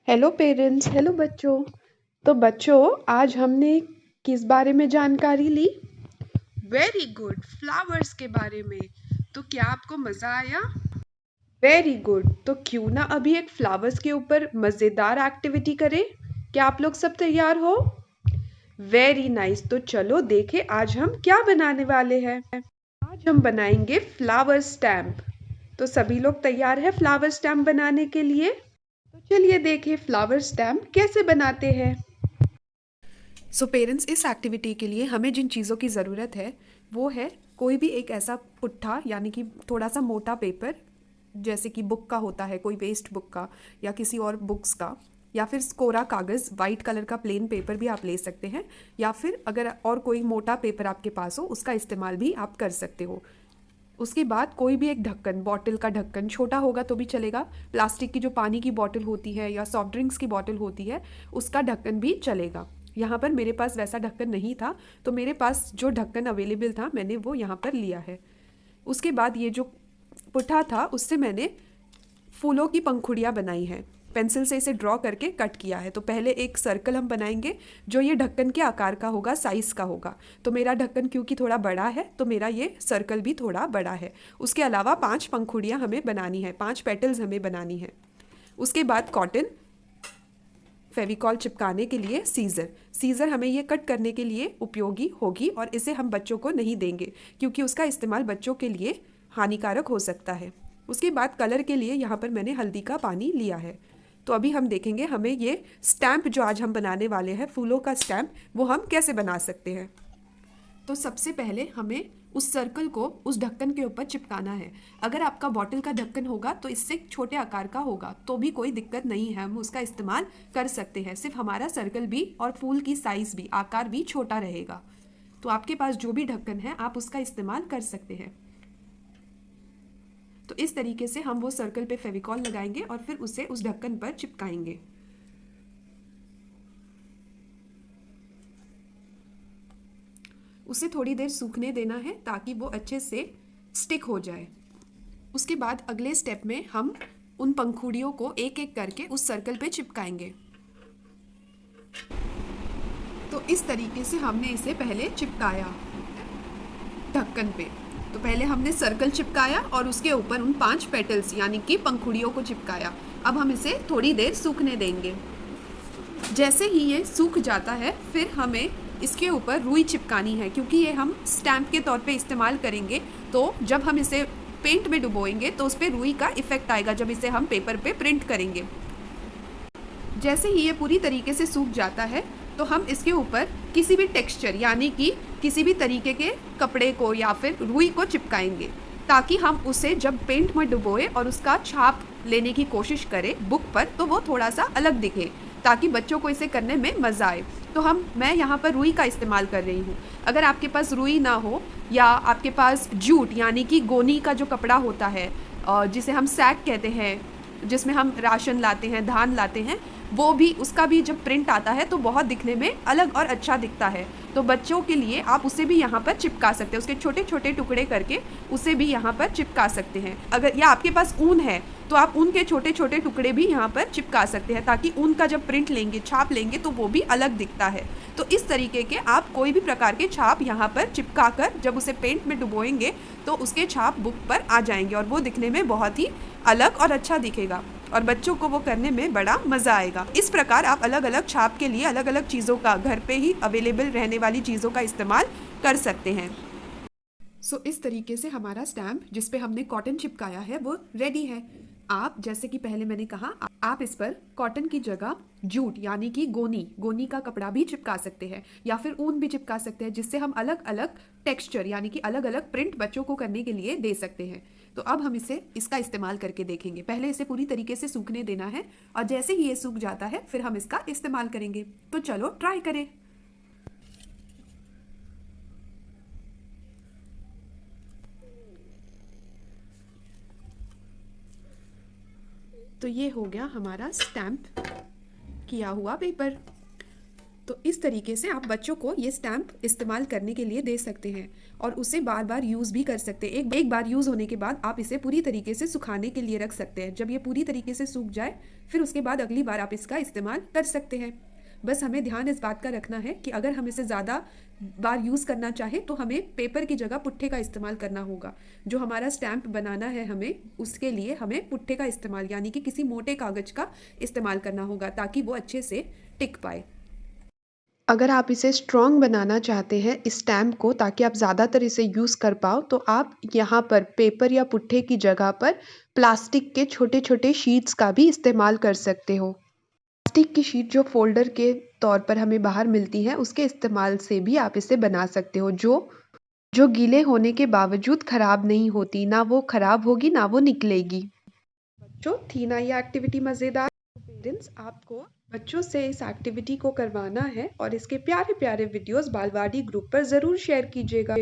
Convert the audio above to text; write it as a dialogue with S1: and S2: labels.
S1: Hello parents, hello बच्चों। तो बच्चों, आज हमने किस बारे में जानकारी ली? वेरी गुड, फ्लावर्स के बारे में। तो क्या आपको मज़ा आया? Very good. तो क्यों ना अभी एक फ्लावर्स के ऊपर मज़ेदार एक्टिविटी करें? क्या आप लोग सब तैयार हो? Very nice. तो चलो देखें आज हम क्या बनाने वाले हैं। आज हम बनाएंगे फ्लावर स्टैम्प। तो सभी लोग तैयार है फ्लावर स्टैम्प बनाने के लिए? तो चलिए देखें फ्लावर स्टैम्प कैसे बनाते हैं।
S2: सो पेरेंट्स, इस एक्टिविटी के लिए हमें जिन चीज़ों की ज़रूरत है वो है कोई भी एक ऐसा पुट्ठा यानी कि थोड़ा सा मोटा पेपर, जैसे कि बुक का होता है, कोई वेस्ट बुक का या किसी और बुक्स का, या फिर कोरा कागज़, वाइट कलर का प्लेन पेपर भी आप ले सकते हैं, या फिर अगर और कोई मोटा पेपर आपके पास हो उसका इस्तेमाल भी आप कर सकते हो। उसके बाद कोई भी एक ढक्कन, बॉटल का ढक्कन छोटा होगा तो भी चलेगा, प्लास्टिक की जो पानी की बॉटल होती है या सॉफ्ट ड्रिंक्स की बॉटल होती है उसका ढक्कन भी चलेगा। यहाँ पर मेरे पास वैसा ढक्कन नहीं था, तो मेरे पास जो ढक्कन अवेलेबल था मैंने वो यहाँ पर लिया है। उसके बाद ये जो पुट्ठा था उससे मैंने फूलों की पंखुड़ियाँ बनाई हैं, पेंसिल से इसे ड्रॉ करके कट किया है। तो पहले एक सर्कल हम बनाएंगे जो ये ढक्कन के आकार का होगा, साइज़ का होगा। तो मेरा ढक्कन क्योंकि थोड़ा बड़ा है तो मेरा ये सर्कल भी थोड़ा बड़ा है। उसके अलावा 5 पंखुड़ियाँ हमें बनानी है, 5 पेटल्स हमें बनानी है। उसके बाद कॉटन फेविकॉल चिपकाने के लिए सीज़र हमें ये कट करने के लिए उपयोगी होगी, और इसे हम बच्चों को नहीं देंगे क्योंकि उसका इस्तेमाल बच्चों के लिए हानिकारक हो सकता है। उसके बाद कलर के लिए यहाँ पर मैंने हल्दी का पानी लिया है। तो अभी हम देखेंगे हमें ये स्टैम्प जो आज हम बनाने वाले हैं, फूलों का स्टैम्प, वो हम कैसे बना सकते हैं। तो सबसे पहले हमें उस सर्कल को उस ढक्कन के ऊपर चिपकाना है। अगर आपका बॉटल का ढक्कन होगा तो इससे छोटे आकार का होगा तो भी कोई दिक्कत नहीं है, हम उसका इस्तेमाल कर सकते हैं। सिर्फ हमारा सर्कल भी और फूल की साइज़ भी, आकार भी छोटा रहेगा। तो आपके पास जो भी ढक्कन है आप उसका इस्तेमाल कर सकते हैं। तो इस तरीके से हम वो सर्कल पे फेविकॉल लगाएंगे और फिर उसे उस ढक्कन पर चिपकाएंगे। उसे थोड़ी देर सूखने देना है ताकि वो अच्छे से स्टिक हो जाए। उसके बाद अगले स्टेप में हम उन पंखुड़ियों को एक एक करके उस सर्कल पे चिपकाएंगे। तो इस तरीके से हमने इसे पहले चिपकाया ढक्कन पे। तो पहले हमने सर्कल चिपकाया और उसके ऊपर उन 5 पेटल्स यानी कि पंखुड़ियों को चिपकाया। अब हम इसे थोड़ी देर सूखने देंगे। जैसे ही ये सूख जाता है फिर हमें इसके ऊपर रुई चिपकानी है, क्योंकि ये हम स्टैम्प के तौर पे इस्तेमाल करेंगे। तो जब हम इसे पेंट में डुबोएंगे तो उस पर रुई का इफेक्ट आएगा जब इसे हम पेपर पे प्रिंट करेंगे। जैसे ही ये पूरी तरीके से सूख जाता है तो हम इसके ऊपर किसी भी टेक्सचर यानी कि किसी भी तरीके के कपड़े को या फिर रुई को चिपकाएंगे, ताकि हम उसे जब पेंट में डुबोए और उसका छाप लेने की कोशिश करें बुक पर तो वो थोड़ा सा अलग दिखे, ताकि बच्चों को इसे करने में मज़ा आए। तो मैं यहाँ पर रुई का इस्तेमाल कर रही हूँ। अगर आपके पास रुई ना हो या आपके पास जूट यानी कि गोनी का जो कपड़ा होता है, जिसे हम सैक कहते हैं, जिसमें हम राशन लाते हैं, धान लाते हैं, वो भी, उसका भी जब प्रिंट आता है तो बहुत दिखने में अलग और अच्छा दिखता है। तो बच्चों के लिए आप उसे भी यहाँ पर चिपका सकते हैं, उसके छोटे छोटे टुकड़े करके उसे भी यहाँ पर चिपका सकते हैं। अगर या आपके पास ऊन है तो आप ऊन के छोटे छोटे टुकड़े भी यहाँ पर चिपका सकते हैं, ताकि ऊन का जब प्रिंट लेंगे, छाप लेंगे, तो वो भी अलग दिखता है। तो इस तरीके के आप कोई भी प्रकार के छाप यहाँ पर चिपका कर जब उसे पेंट में डुबोएंगे तो उसके छाप बुक पर आ जाएंगे और वो दिखने में बहुत ही अलग और अच्छा दिखेगा और बच्चों को वो करने में बड़ा मज़ा आएगा। इस प्रकार आप अलग अलग छाप के लिए अलग अलग चीज़ों का, घर पे ही अवेलेबल रहने वाली चीज़ों का इस्तेमाल कर सकते हैं। इस तरीके से हमारा स्टैम्प जिस पे हमने कॉटन चिपकाया है वो रेडी है। आप, जैसे कि पहले मैंने कहा, आप इस पर कॉटन की जगह जूट यानी कि गोनी का कपड़ा भी चिपका सकते हैं या फिर ऊन भी चिपका सकते हैं, जिससे हम अलग अलग टेक्सचर यानी कि अलग अलग प्रिंट बच्चों को करने के लिए दे सकते हैं। तो अब हम इसका इस्तेमाल करके देखेंगे। पहले इसे पूरी तरीके से सूखने देना है और जैसे ही ये सूख जाता है फिर हम इसका इस्तेमाल करेंगे। तो चलो ट्राई करें। तो ये हो गया हमारा स्टैम्प किया हुआ पेपर। तो इस तरीके से आप बच्चों को ये स्टैम्प इस्तेमाल करने के लिए दे सकते हैं और उसे बार बार यूज़ भी कर सकते हैं। एक बार यूज़ होने के बाद आप इसे पूरी तरीके से सुखाने के लिए रख सकते हैं। जब ये पूरी तरीके से सूख जाए फिर उसके बाद अगली बार आप इसका इस्तेमाल कर सकते हैं। बस हमें ध्यान इस बात का रखना है कि अगर हम इसे ज़्यादा बार यूज़ करना चाहें तो हमें पेपर की जगह पुट्ठे का इस्तेमाल करना होगा। जो हमारा स्टैम्प बनाना है हमें उसके लिए हमें पुट्ठे का इस्तेमाल यानी कि किसी मोटे कागज़ का इस्तेमाल करना होगा ताकि वो अच्छे से टिक पाए।
S1: अगर आप इसे स्ट्रॉन्ग बनाना चाहते हैं इस स्टैम्प को ताकि आप ज़्यादातर इसे यूज़ कर पाओ तो आप यहाँ पर पेपर या पुट्ठे की जगह पर प्लास्टिक के छोटे छोटे शीट्स का भी इस्तेमाल कर सकते हो। प्लास्टिक की शीट जो फोल्डर के तौर पर हमें बाहर मिलती है उसके इस्तेमाल से भी आप इसे बना सकते हो जो गीले होने के बावजूद ख़राब नहीं होती, ना वो ख़राब होगी ना वो निकलेगी। बच्चों, थी ना ये एक्टिविटी मज़ेदार? पेरेंट्स, आपको बच्चों से इस एक्टिविटी को करवाना है और इसके प्यारे प्यारे वीडियोस बालवाड़ी ग्रुप पर ज़रूर शेयर कीजिएगा।